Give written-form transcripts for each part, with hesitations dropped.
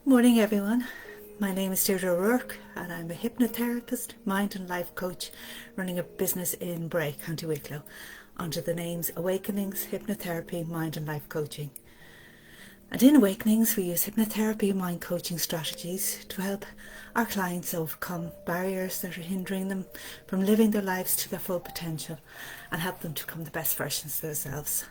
Morning everyone, my name is Deirdre O'Rourke and I'm a hypnotherapist, mind and life coach running a business in Bray, County Wicklow under the names Awakenings, Hypnotherapy, Mind and Life Coaching. And in Awakenings we use hypnotherapy and mind coaching strategies to help our clients overcome barriers that are hindering them from living their lives to their full potential and help them to become the best versions of themselves.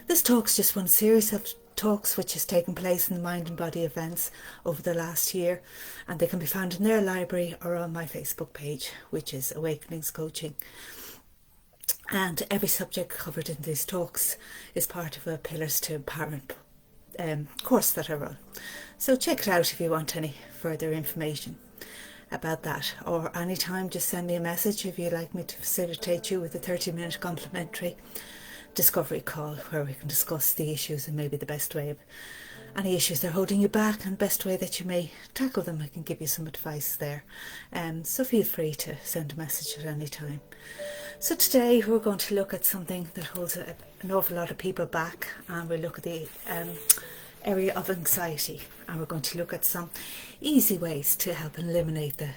This talk's just one series of talks which has taken place in the Mind and Body events over the last year, and they can be found in their library or on my Facebook page, which is Awakenings Coaching. And every subject covered in these talks is part of a Pillars to Empowerment course that I run. So check it out if you want any further information about that, or anytime just send me a message if you'd like me to facilitate you with a 30-minute complimentary discovery call where we can discuss the issues and maybe the best way of any issues that are holding you back and best way that you may tackle them. I can give you some advice there. So feel free to send a message at any time. So today we're going to look at something that holds an awful lot of people back, and we'll look at the area of anxiety, and we're going to look at some easy ways to help eliminate the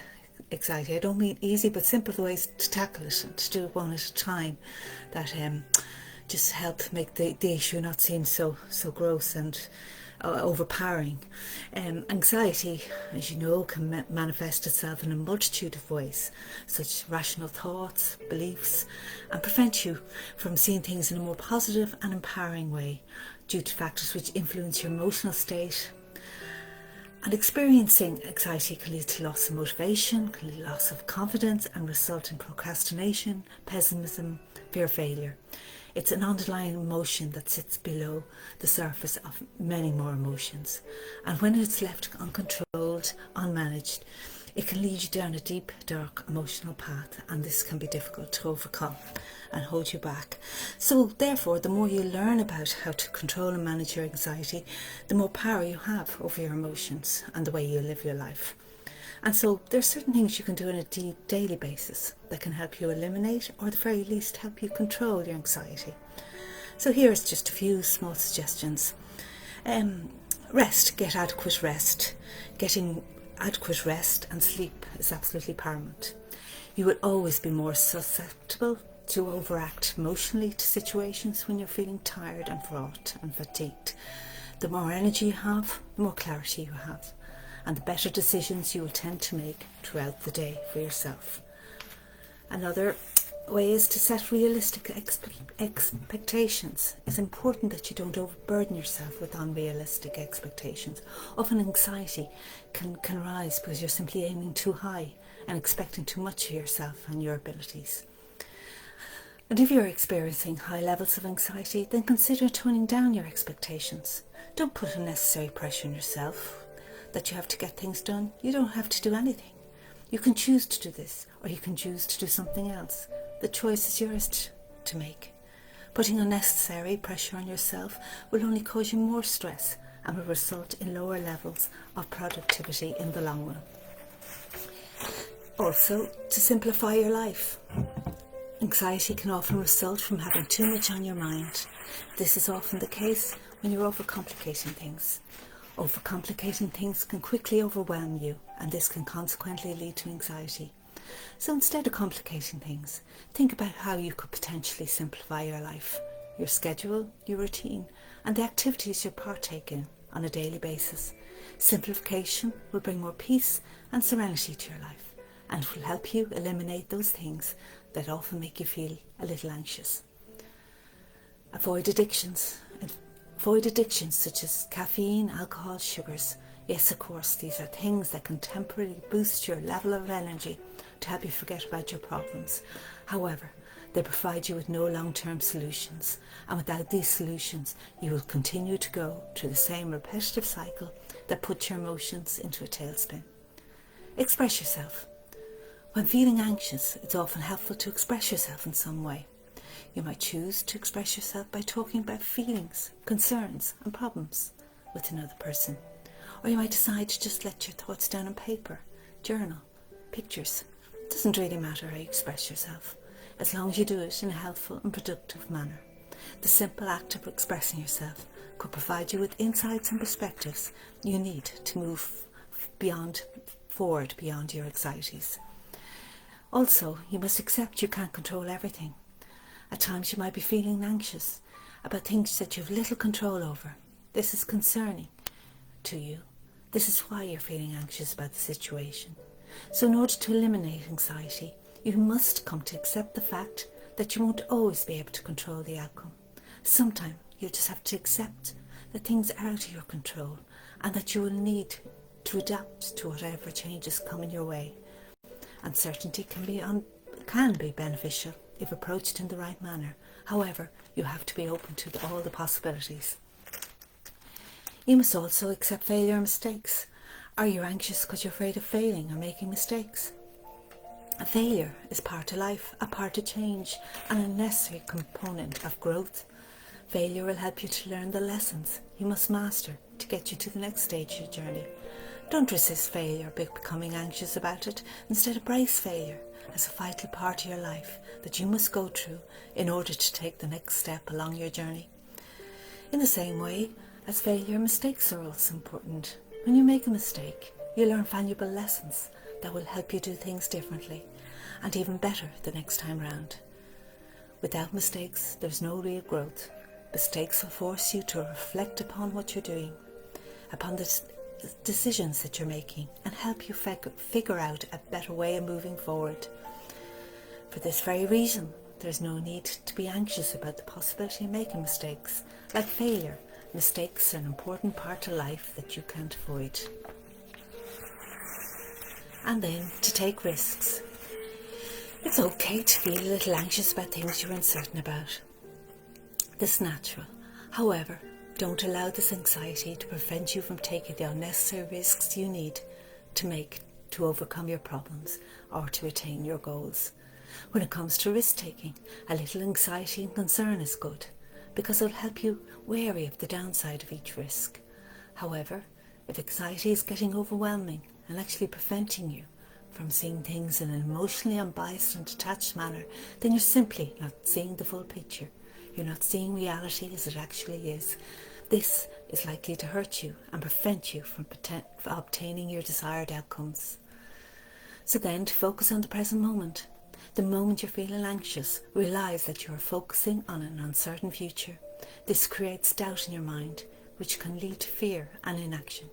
anxiety. I don't mean easy, but simple ways to tackle it and to do it one at a time that just help make the issue not seem so gross and overpowering. Anxiety, as you know, can manifest itself in a multitude of ways, such as rational thoughts, beliefs, and prevent you from seeing things in a more positive and empowering way due to factors which influence your emotional state. And experiencing anxiety can lead to loss of motivation, can lead to loss of confidence, and result in procrastination, pessimism, fear of failure. It's an underlying emotion that sits below the surface of many more emotions. And when it's left uncontrolled, unmanaged, it can lead you down a deep, dark emotional path, and this can be difficult to overcome and hold you back. So therefore, the more you learn about how to control and manage your anxiety, the more power you have over your emotions and the way you live your life. And so there's certain things you can do on a daily basis that can help you eliminate, or at the very least help you control your anxiety. So here's just a few small suggestions. Rest, get adequate rest. Getting adequate rest and sleep is absolutely paramount. You will always be more susceptible to overact emotionally to situations when you're feeling tired and fraught and fatigued. The more energy you have, the more clarity you have, and the better decisions you will tend to make throughout the day for yourself. Another way is to set realistic expectations. It's important that you don't overburden yourself with unrealistic expectations. Often anxiety can rise because you're simply aiming too high and expecting too much of yourself and your abilities. And if you're experiencing high levels of anxiety, then consider toning down your expectations. Don't put unnecessary pressure on yourself that you have to get things done. You don't have to do anything. You can choose to do this, or you can choose to do something else. The choice is yours to make. Putting unnecessary pressure on yourself will only cause you more stress and will result in lower levels of productivity in the long run. Also, to simplify your life. Anxiety can often result from having too much on your mind. This is often the case when you're overcomplicating things. Overcomplicating things can quickly overwhelm you, and this can consequently lead to anxiety. So instead of complicating things, think about how you could potentially simplify your life, your schedule, your routine, and the activities you partake in on a daily basis. Simplification will bring more peace and serenity to your life, and will help you eliminate those things that often make you feel a little anxious. Avoid addictions. Avoid addictions such as caffeine, alcohol, sugars. Yes, of course, these are things that can temporarily boost your level of energy to help you forget about your problems. However, they provide you with no long-term solutions, and without these solutions, you will continue to go through the same repetitive cycle that puts your emotions into a tailspin. Express yourself. When feeling anxious, it's often helpful to express yourself in some way. You might choose to express yourself by talking about feelings, concerns and problems with another person. Or you might decide to just let your thoughts down on paper, journal, pictures. It doesn't really matter how you express yourself, as long as you do it in a helpful and productive manner. The simple act of expressing yourself could provide you with insights and perspectives you need to move forward beyond your anxieties. Also, you must accept you can't control everything. At times you might be feeling anxious about things that you have little control over. This is concerning to you. This is why you're feeling anxious about the situation. So in order to eliminate anxiety, you must come to accept the fact that you won't always be able to control the outcome. Sometimes you just have to accept that things are out of your control and that you will need to adapt to whatever changes come in your way. Uncertainty can be beneficial if approached in the right manner. However, you have to be open to all the possibilities. You must also accept failure and mistakes. Are you anxious because you're afraid of failing or making mistakes? A failure is part of life, a part of change, and a necessary component of growth. Failure will help you to learn the lessons you must master to get you to the next stage of your journey. Don't resist failure by becoming anxious about it. Instead, embrace failure as a vital part of your life that you must go through in order to take the next step along your journey. In the same way as failure, mistakes are also important. When you make a mistake, you learn valuable lessons that will help you do things differently and even better the next time round. Without mistakes, there's no real growth. Mistakes will force you to reflect upon what you're doing, upon the decisions that you're making, and help you figure out a better way of moving forward. For this very reason, there's no need to be anxious about the possibility of making mistakes. Like failure, mistakes are an important part of life that you can't avoid. And then to take risks. It's okay to feel a little anxious about things you're uncertain about. This is natural. However, don't allow this anxiety to prevent you from taking the unnecessary risks you need to make to overcome your problems or to attain your goals. When it comes to risk taking, a little anxiety and concern is good because it will help you wary of the downside of each risk. However, if anxiety is getting overwhelming and actually preventing you from seeing things in an emotionally unbiased and detached manner, then you're simply not seeing the full picture. You're not seeing reality as it actually is. This is likely to hurt you and prevent you from obtaining your desired outcomes. So then, to focus on the present moment. The moment you're feeling anxious, realize that you are focusing on an uncertain future. This creates doubt in your mind, which can lead to fear and inaction.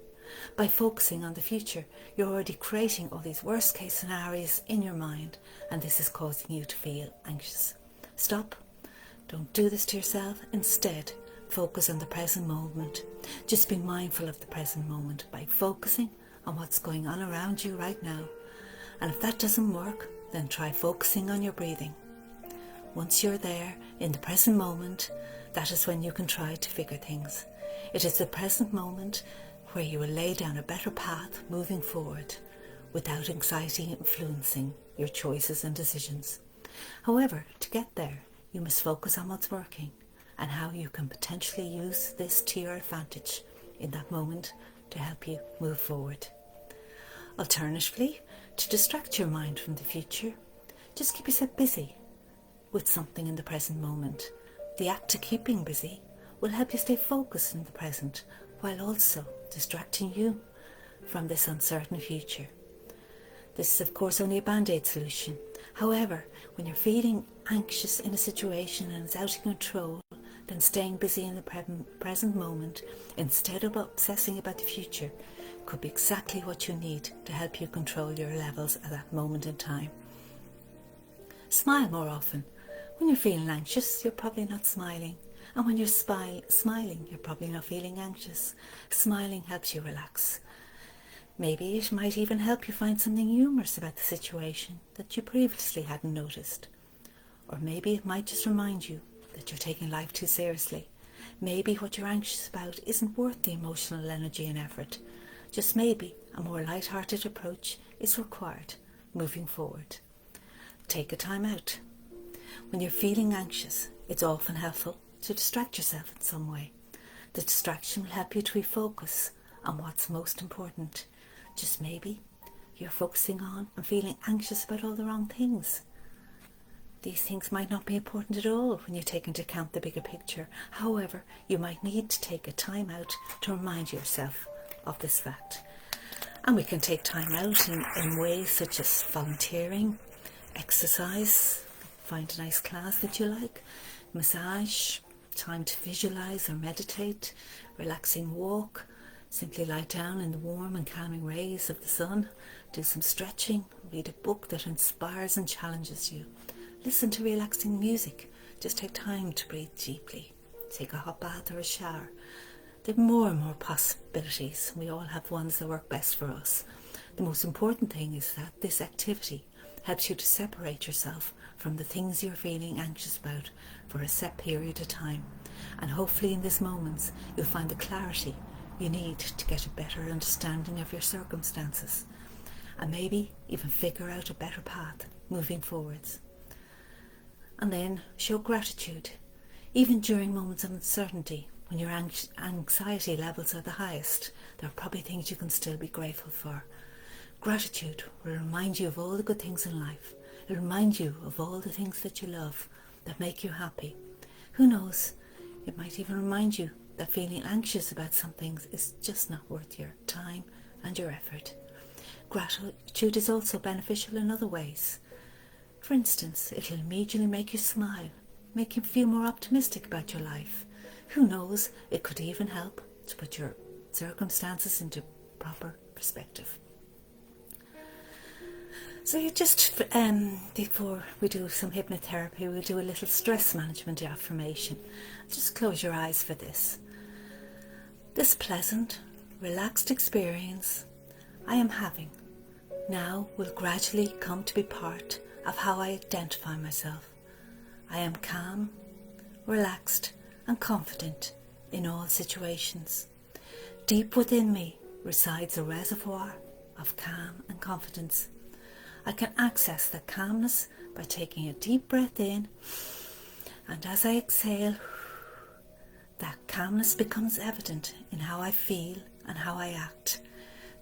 By focusing on the future, you're already creating all these worst case scenarios in your mind, and this is causing you to feel anxious. Stop. Don't do this to yourself. Instead, focus on the present moment. Just be mindful of the present moment by focusing on what's going on around you right now. And if that doesn't work, then try focusing on your breathing. Once you're there in the present moment, that is when you can try to figure things. It is the present moment where you will lay down a better path moving forward without anxiety influencing your choices and decisions. However, to get there, you must focus on what's working and how you can potentially use this to your advantage in that moment to help you move forward. Alternatively, to distract your mind from the future, just keep yourself busy with something in the present moment. The act of keeping busy will help you stay focused in the present while also distracting you from this uncertain future. This is of course only a band-aid solution. However, when you're feeling anxious in a situation and it's out of control, then staying busy in the present moment instead of obsessing about the future could be exactly what you need to help you control your levels at that moment in time. Smile more often. When you're feeling anxious, you're probably not smiling. And when you're smiling, you're probably not feeling anxious. Smiling helps you relax. Maybe it might even help you find something humorous about the situation that you previously hadn't noticed. Or maybe it might just remind you that you're taking life too seriously. Maybe what you're anxious about isn't worth the emotional energy and effort. Just maybe a more light-hearted approach is required moving forward. Take a time out. When you're feeling anxious, it's often helpful to distract yourself in some way. The distraction will help you to refocus on what's most important. Just maybe you're focusing on and feeling anxious about all the wrong things. these things might not be important at all when you take into account the bigger picture. However, you might need to take a time out to remind yourself of this fact. And we can take time out in ways such as volunteering, exercise, find a nice class that you like, massage, time to visualise or meditate, relaxing walk, simply lie down in the warm and calming rays of the sun, do some stretching, read a book that inspires and challenges you, listen to relaxing music, just take time to breathe deeply, take a hot bath or a shower. There are more and more possibilities. We all have ones that work best for us. The most important thing is that this activity helps you to separate yourself from the things you're feeling anxious about for a set period of time. And hopefully in these moments you'll find the clarity you need to get a better understanding of your circumstances and maybe even figure out a better path moving forwards. And then show gratitude. Even during moments of uncertainty, when your anxiety levels are the highest, there are probably things you can still be grateful for. Gratitude will remind you of all the good things in life. It'll remind you of all the things that you love, that make you happy. Who knows, it might even remind you that feeling anxious about some things is just not worth your time and your effort. Gratitude is also beneficial in other ways. For instance, it'll immediately make you smile, make you feel more optimistic about your life. Who knows, it could even help to put your circumstances into proper perspective. So you just, before we do some hypnotherapy, we'll do a little stress management affirmation. Just close your eyes for this. This pleasant, relaxed experience I am having now will gradually come to be part of how I identify myself. I am calm, relaxed and confident in all situations. Deep within me resides a reservoir of calm and confidence. I can access that calmness by taking a deep breath in, and as I exhale, that calmness becomes evident in how I feel and how I act.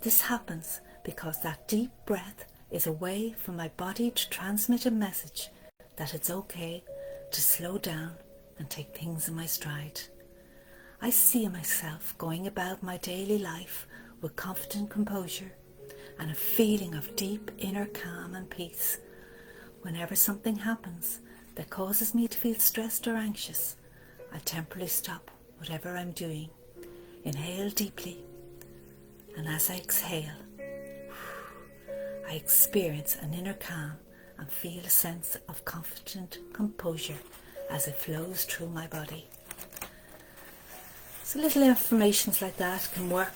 This happens because that deep breath is a way for my body to transmit a message that it's okay to slow down and take things in my stride. I see myself going about my daily life with confident composure and a feeling of deep inner calm and peace. Whenever something happens that causes me to feel stressed or anxious, I temporarily stop whatever I'm doing, inhale deeply, and as I exhale, I experience an inner calm and feel a sense of confident composure as it flows through my body. So little affirmations like that can work.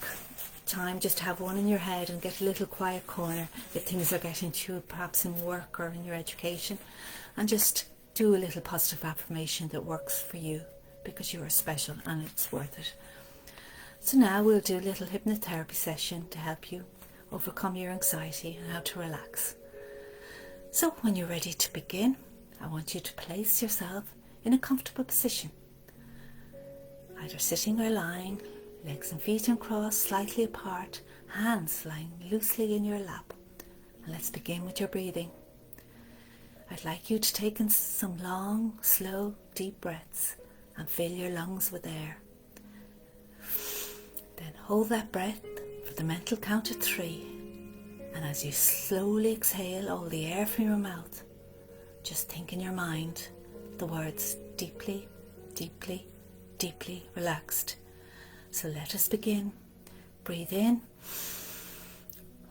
Time just have one in your head and get a little quiet corner if things are getting to you, perhaps in work or in your education, and just do a little positive affirmation that works for you, because you are special and it's worth it. So now we'll do a little hypnotherapy session to help you overcome your anxiety and how to relax. So when you're ready to begin, I want you to place yourself in a comfortable position, either sitting or lying, legs and feet uncrossed, slightly apart, hands lying loosely in your lap. And let's begin with your breathing. I'd like you to take in some long, slow, deep breaths and fill your lungs with air. Then hold that breath for the mental count of 3. And as you slowly exhale all the air from your mouth, just think in your mind the words deeply, deeply, deeply relaxed. So let us begin. Breathe in,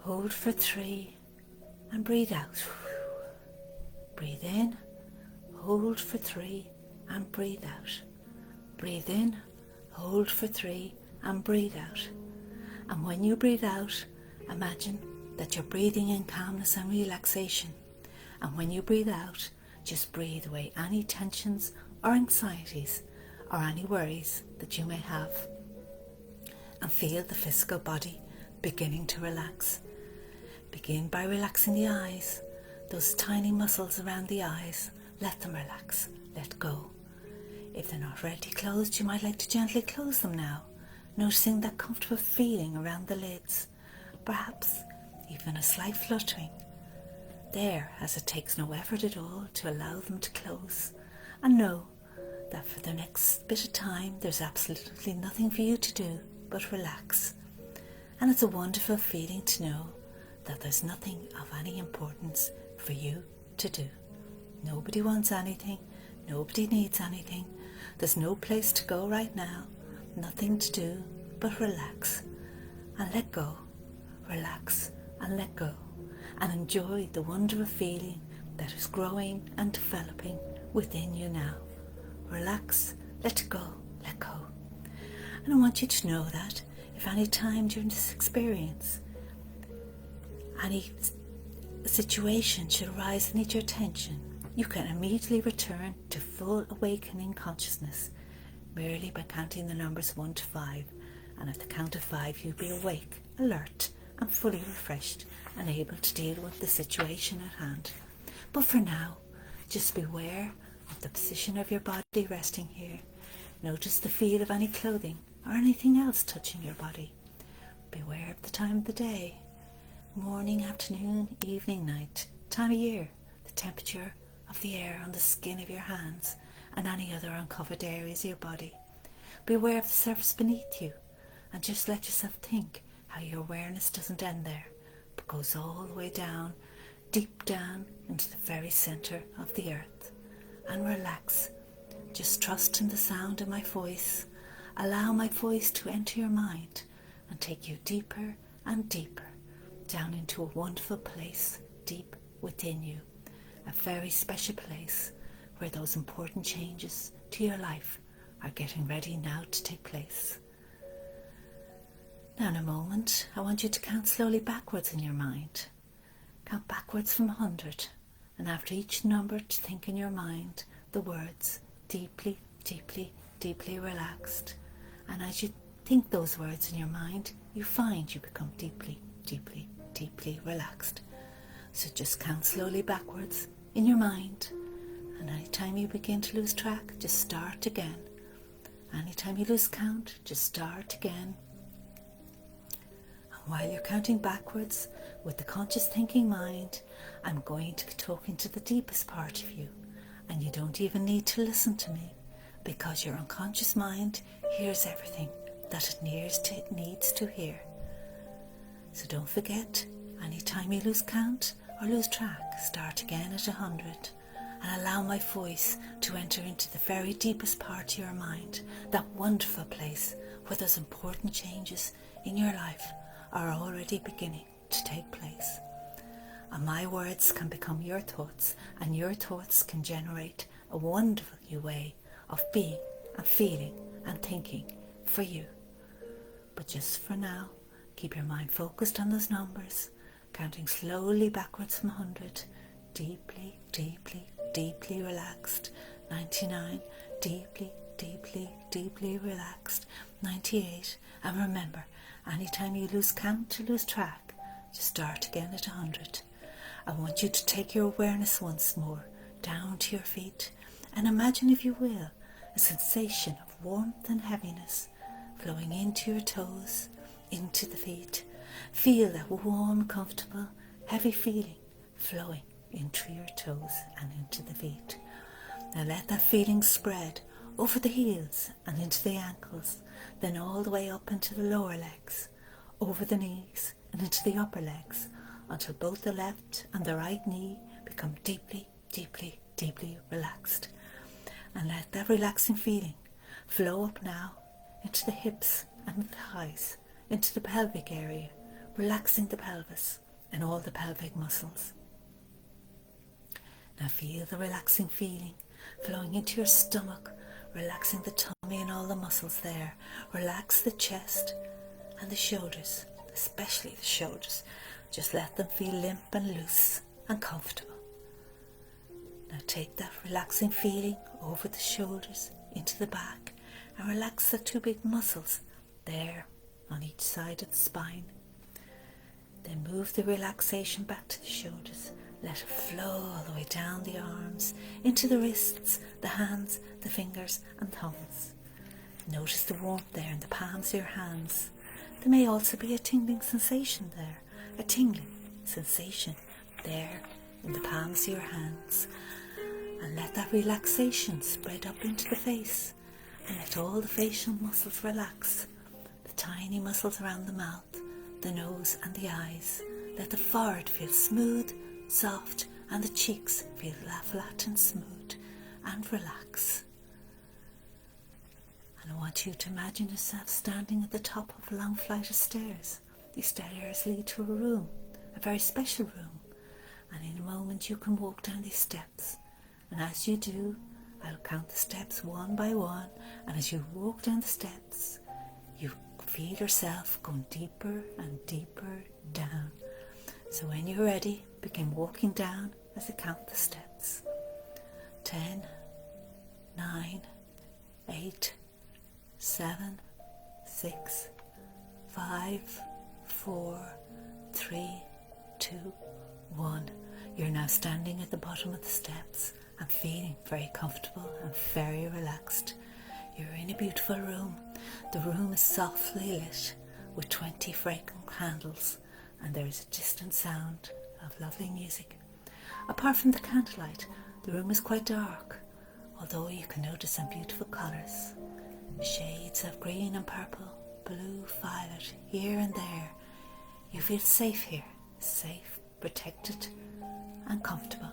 hold for 3, and breathe out. Breathe in, hold for 3, and breathe out. Breathe in, hold for 3, and breathe out. And when you breathe out, imagine that you're breathing in calmness and relaxation. And when you breathe out, just breathe away any tensions or anxieties or any worries that you may have. And feel the physical body beginning to relax. Begin by relaxing the eyes. Those tiny muscles around the eyes, let them relax, let go. If they're not ready closed, you might like to gently close them now, noticing that comfortable feeling around the lids, perhaps even a slight fluttering. there, as it takes no effort at all to allow them to close. And know that for the next bit of time there's absolutely nothing for you to do but relax. And it's a wonderful feeling to know that there's nothing of any importance for you to do. Nobody wants anything, nobody needs anything, there's no place to go right now, nothing to do but relax and let go. Relax and let go, and enjoy the wonderful feeling that is growing and developing within you now. Relax, let go, let go. And I want you to know that if any time during this experience any situation should arise and need your attention, you can immediately return to full awakening consciousness merely by counting the numbers 1 to 5. And at the count of 5 you'll be awake, alert and fully refreshed and able to deal with the situation at hand. But for now, just beware of the position of your body resting here. Notice the feel of any clothing or anything else touching your body. Beware of the time of the day, morning, afternoon, evening, night, time of year, the temperature of the air on the skin of your hands and any other uncovered areas of your body. Beware of the surface beneath you, and just let yourself think how your awareness doesn't end there, but goes all the way down, deep down into the very centre of the earth. And relax. Just trust in the sound of my voice. Allow my voice to enter your mind and take you deeper and deeper down into a wonderful place deep within you. A very special place where those important changes to your life are getting ready now to take place. Now in a moment, I want you to count slowly backwards in your mind. Count backwards from 100, and after each number to think in your mind the words deeply, deeply, deeply relaxed. And as you think those words in your mind, you find you become deeply, deeply, deeply relaxed. So just count slowly backwards in your mind, and anytime you begin to lose track, just start again. Anytime you lose count, just start again. While you're counting backwards with the conscious thinking mind, I'm going to be talking to the deepest part of you, and you don't even need to listen to me, because your unconscious mind hears everything that it needs to hear. So don't forget, anytime you lose count or lose track, start again at 100 and allow my voice to enter into the very deepest part of your mind, that wonderful place where those important changes in your life are already beginning to take place. And my words can become your thoughts, and your thoughts can generate a wonderful new way of being and feeling and thinking for you. But just for now, keep your mind focused on those numbers, counting slowly backwards from 100, deeply, deeply, deeply relaxed, 99, deeply, deeply, deeply relaxed, 98, and remember, anytime you lose count or lose track, just start again at 100. I want you to take your awareness once more down to your feet and imagine, if you will, a sensation of warmth and heaviness flowing into your toes, into the feet. Feel that warm, comfortable, heavy feeling flowing into your toes and into the feet. Now let that feeling spread over the heels and into the ankles, then all the way up into the lower legs, over the knees and into the upper legs, until both the left and the right knee become deeply, deeply, deeply relaxed. And let that relaxing feeling flow up now into the hips and the thighs, into the pelvic area, relaxing the pelvis and all the pelvic muscles. Now feel the relaxing feeling flowing into your stomach, relaxing the tummy and all the muscles there. Relax the chest and the shoulders, especially the shoulders. Just let them feel limp and loose and comfortable. Now take that relaxing feeling over the shoulders into the back and relax the two big muscles there on each side of the spine. Then move the relaxation back to the shoulders. Let it flow all the way down the arms, into the wrists, the hands, the fingers and thumbs. Notice the warmth there in the palms of your hands. There may also be a tingling sensation there, a tingling sensation there in the palms of your hands, and let that relaxation spread up into the face, and let all the facial muscles relax, the tiny muscles around the mouth, the nose and the eyes. Let the forehead feel smooth, soft, and the cheeks feel flat and smooth, and relax. And I want you to imagine yourself standing at the top of a long flight of stairs. These stairs lead to a room, a very special room, and in a moment you can walk down these steps. And as you do, I'll count the steps one by one, and as you walk down the steps, you feel yourself going deeper and deeper down. So when you're ready, begin walking down as I count the steps. 10, 9, 8, 7, 6, 5, 4, 3, 2, 1. You're now standing at the bottom of the steps and feeling very comfortable and very relaxed. You're in a beautiful room. The room is softly lit with 20 fragrant candles, and there is a distant sound of lovely music. Apart from the candlelight, the room is quite dark, although you can notice some beautiful colours. Shades of green and purple, blue, violet, here and there. You feel safe here, safe, protected and comfortable.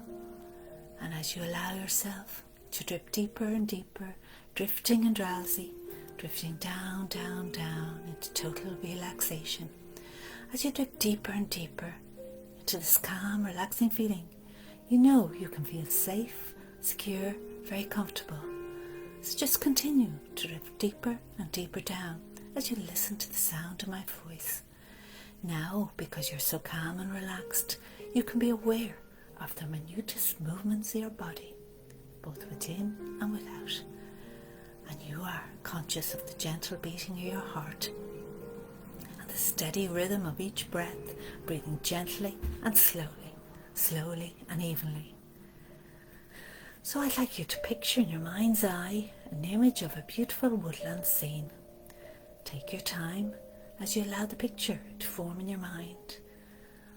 And as you allow yourself to drip deeper and deeper, drifting and drowsy, drifting down, down, down into total relaxation. As you drip deeper and deeper into this calm, relaxing feeling, you know you can feel safe, secure, very comfortable. So just continue to drift deeper and deeper down as you listen to the sound of my voice. Now, because you're so calm and relaxed, you can be aware of the minutest movements of your body, both within and without. And you are conscious of the gentle beating of your heart and the steady rhythm of each breath, breathing gently and slowly, slowly and evenly. So I'd like you to picture in your mind's eye an image of a beautiful woodland scene. Take your time as you allow the picture to form in your mind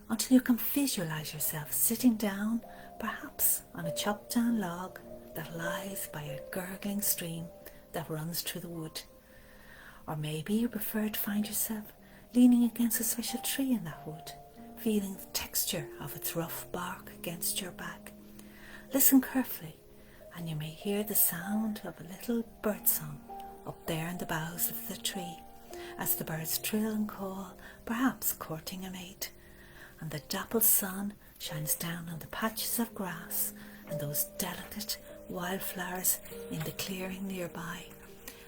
until you can visualize yourself sitting down, perhaps on a chopped down log that lies by a gurgling stream that runs through the wood. Or maybe you prefer to find yourself leaning against a special tree in that wood, feeling the texture of its rough bark against your back. Listen carefully, and you may hear the sound of a little bird song up there in the boughs of the tree, as the birds trill and call, perhaps courting a mate. And the dappled sun shines down on the patches of grass and those delicate wildflowers in the clearing nearby,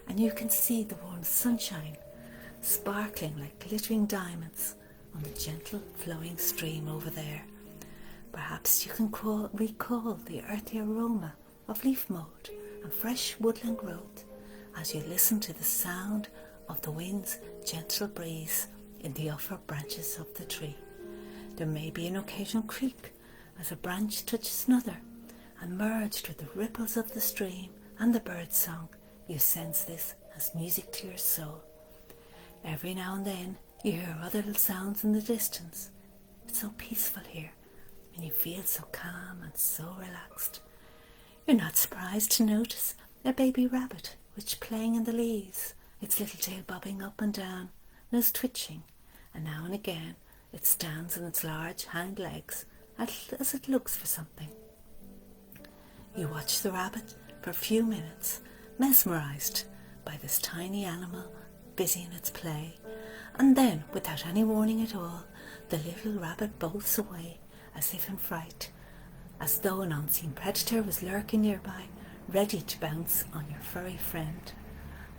and you can see the warm sunshine sparkling like glittering diamonds on the gentle flowing stream over there. Perhaps you can recall the earthy aroma of leaf mould and fresh woodland growth as you listen to the sound of the wind's gentle breeze in the upper branches of the tree. There may be an occasional creak as a branch touches another, and merged with the ripples of the stream and the bird song, you sense this as music to your soul. Every now and then you hear other little sounds in the distance. It's so peaceful here, and you feel so calm and so relaxed. You're not surprised to notice a baby rabbit which playing in the leaves, its little tail bobbing up and down, nose twitching, and now and again it stands on its large hind legs as it looks for something. You watch the rabbit for a few minutes, mesmerised by this tiny animal busy in its play, and then, without any warning at all, the little rabbit bolts away as if in fright, as though an unseen predator was lurking nearby, ready to pounce on your furry friend.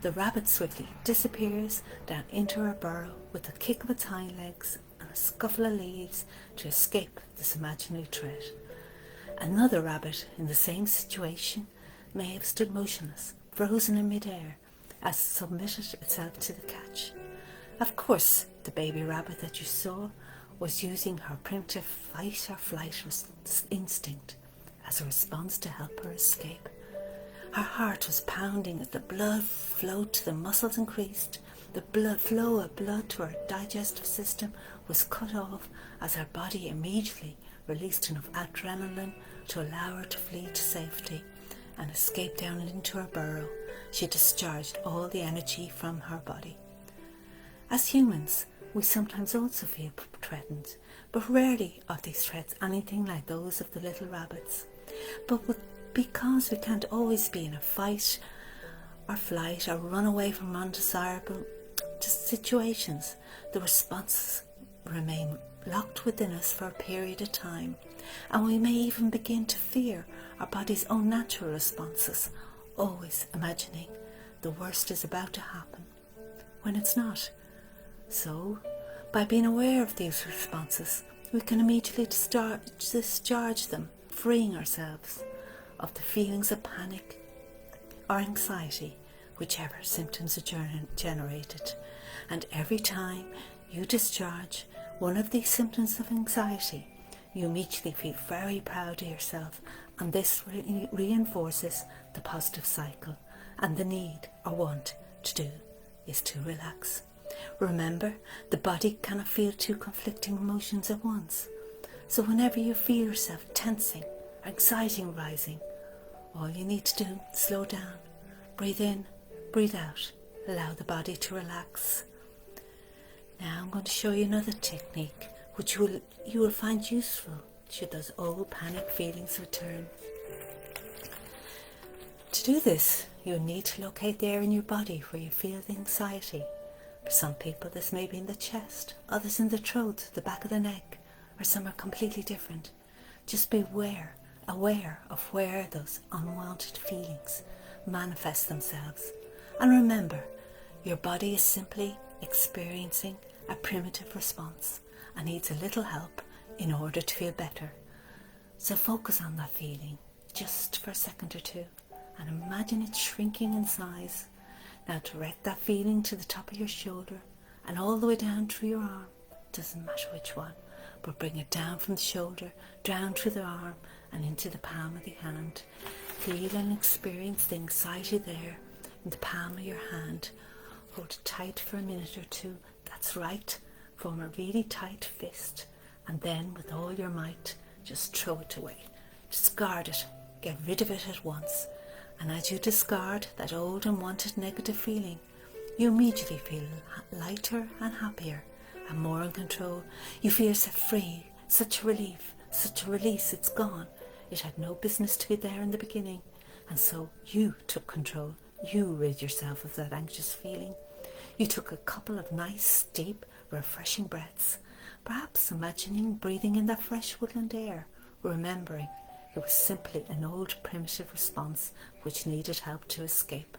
The rabbit swiftly disappears down into her burrow with a kick of its hind legs and a scuffle of leaves to escape this imaginary threat. Another rabbit in the same situation may have stood motionless, frozen in mid-air, as it submitted itself to the catch. Of course, the baby rabbit that you saw was using her primitive fight or flight instinct as a response to help her escape. Her heart was pounding as the blood flowed to the muscles increased. The flow of blood to her digestive system was cut off as her body immediately released enough adrenaline to allow her to flee to safety and escape down into her burrow. She discharged all the energy from her body. As humans, we sometimes also feel threatened, but rarely are these threats anything like those of the little rabbits. But because we can't always be in a fight or flight or run away from undesirable situations, the responses remain locked within us for a period of time, and we may even begin to fear our body's own natural responses, always imagining the worst is about to happen when it's not. So, by being aware of these responses, we can immediately discharge them, freeing ourselves of the feelings of panic or anxiety, whichever symptoms are generated. And every time you discharge one of these symptoms of anxiety, you immediately feel very proud of yourself, and this reinforces the positive cycle, and the need or want to do is to relax. Remember, the body cannot feel two conflicting emotions at once. So whenever you feel yourself tensing, anxiety rising, all you need to do is slow down, breathe in, breathe out, allow the body to relax. Now I'm going to show you another technique which you will find useful should those old panic feelings return. To do this, you'll need to locate the area in your body where you feel the anxiety. For some people this may be in the chest, others in the throat, the back of the neck, or some are completely different. Just be aware of where those unwanted feelings manifest themselves. And remember, your body is simply experiencing a primitive response and needs a little help in order to feel better. So focus on that feeling just for a second or two and imagine it shrinking in size. Now direct that feeling to the top of your shoulder and all the way down through your arm. Doesn't matter which one, but bring it down from the shoulder, down through the arm and into the palm of the hand. Feel and experience the anxiety there in the palm of your hand. Hold it tight for a minute or two. That's right. Form a really tight fist, and then with all your might just throw it away. Discard it. Get rid of it at once. And as you discard that old unwanted negative feeling, you immediately feel lighter and happier and more in control. You feel so free, such a relief, such a release. It's gone. It had no business to be there in the beginning, and so you took control. You rid yourself of that anxious feeling. You took a couple of nice, deep, refreshing breaths, perhaps imagining breathing in that fresh woodland air, remembering it was simply an old primitive response which needed help to escape.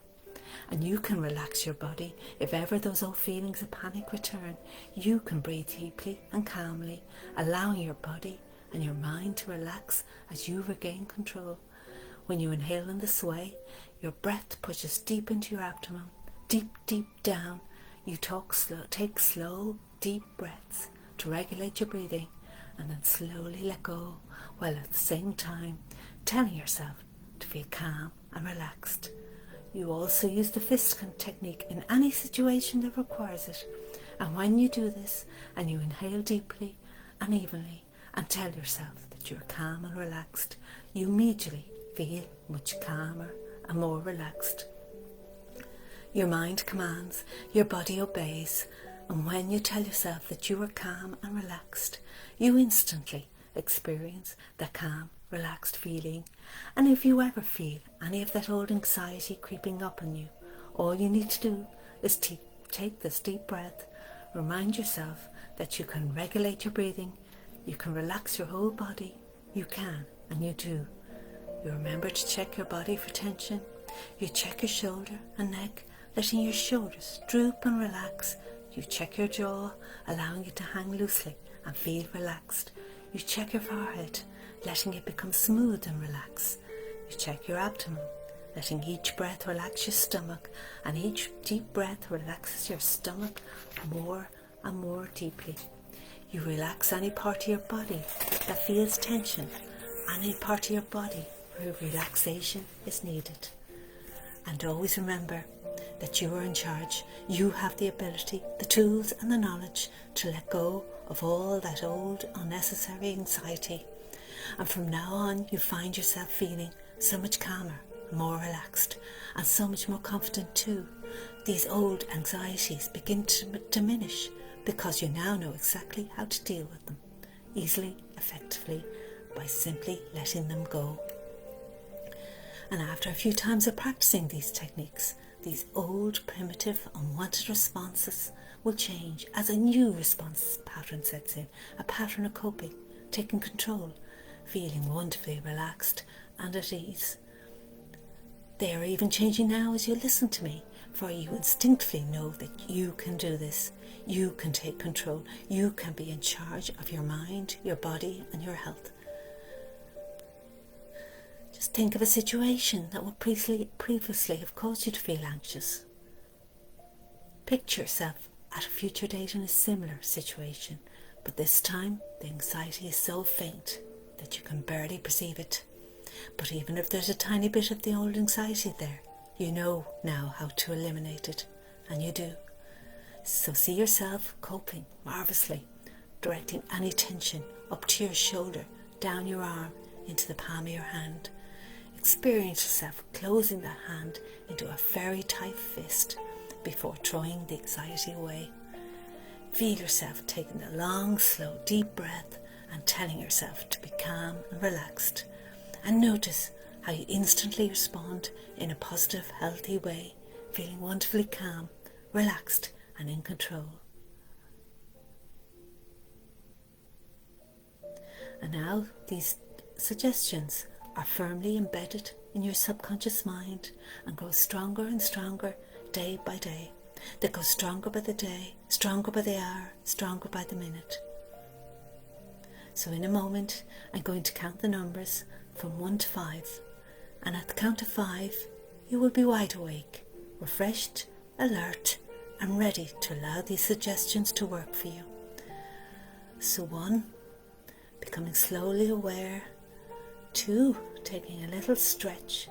And you can relax your body. If ever those old feelings of panic return, you can breathe deeply and calmly, allowing your body and your mind to relax as you regain control. When you inhale in this way, your breath pushes deep into your abdomen, deep, deep down. You take slow, deep breaths to regulate your breathing, and then slowly let go, while at the same time telling yourself to feel calm and relaxed. You also use the fist technique in any situation that requires it. And when you do this and you inhale deeply and evenly and tell yourself that you're calm and relaxed, you immediately feel much calmer and more relaxed. Your mind commands, your body obeys, and when you tell yourself that you are calm and relaxed, you instantly experience that calm, relaxed feeling. And if you ever feel any of that old anxiety creeping up on you, all you need to do is take this deep breath, remind yourself that you can regulate your breathing, you can relax your whole body, you can, and you do. You remember to check your body for tension. You check your shoulder and neck, letting your shoulders droop and relax. You check your jaw, allowing it to hang loosely and feel relaxed. You check your forehead, letting it become smooth and relax. You check your abdomen, letting each breath relax your stomach, and each deep breath relaxes your stomach more and more deeply. You relax any part of your body that feels tension, any part of your body where relaxation is needed. And always remember that you are in charge. You have the ability, the tools and the knowledge to let go of all that old unnecessary anxiety And from now on, you find yourself feeling so much calmer, more relaxed, and so much more confident too. These old anxieties begin to diminish because you now know exactly how to deal with them, easily, effectively, by simply letting them go. And after a few times of practicing these techniques, these old, primitive, unwanted responses will change as a new response pattern sets in, a pattern of coping, taking control, feeling wonderfully relaxed and at ease. They are even changing now as you listen to me, for you instinctively know that you can do this. You can take control. You can be in charge of your mind, your body, and your health. Just think of a situation that would previously have caused you to feel anxious. Picture yourself at a future date in a similar situation, but this time the anxiety is so faint that you can barely perceive it. But even if there's a tiny bit of the old anxiety there, you know now how to eliminate it, and you do. So see yourself coping marvellously, directing any tension up to your shoulder, down your arm, into the palm of your hand. Experience yourself closing that hand into a very tight fist before throwing the anxiety away. Feel yourself taking a long, slow, deep breath and telling yourself to be calm and relaxed. And notice how you instantly respond in a positive, healthy way, feeling wonderfully calm, relaxed and in control. And now these suggestions are firmly embedded in your subconscious mind and grow stronger and stronger day by day. They go stronger by the day, stronger by the hour, stronger by the minute. So in a moment, I'm going to count the numbers from 1 to 5. And at the count of 5, you will be wide awake, refreshed, alert, and ready to allow these suggestions to work for you. So 1, becoming slowly aware. 2, taking a little stretch.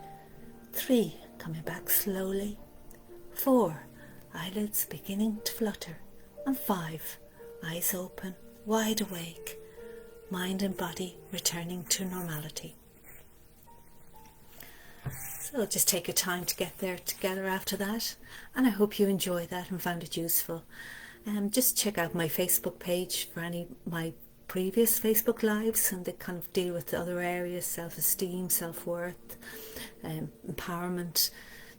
3, coming back slowly. 4, eyelids beginning to flutter. And 5, eyes open, wide awake, mind and body returning to normality. So just take your time to get there together after that, and I hope you enjoyed that and found it useful. Just check out my Facebook page for any of my previous Facebook lives, and they kind of deal with the other areas: self-esteem, self-worth, empowerment,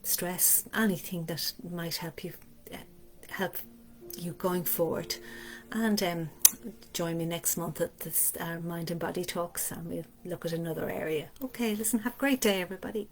stress, anything that might help you going forward. And join me next month at this Mind and Body Talks, and we'll look at another area. Okay, listen, have a great day everybody.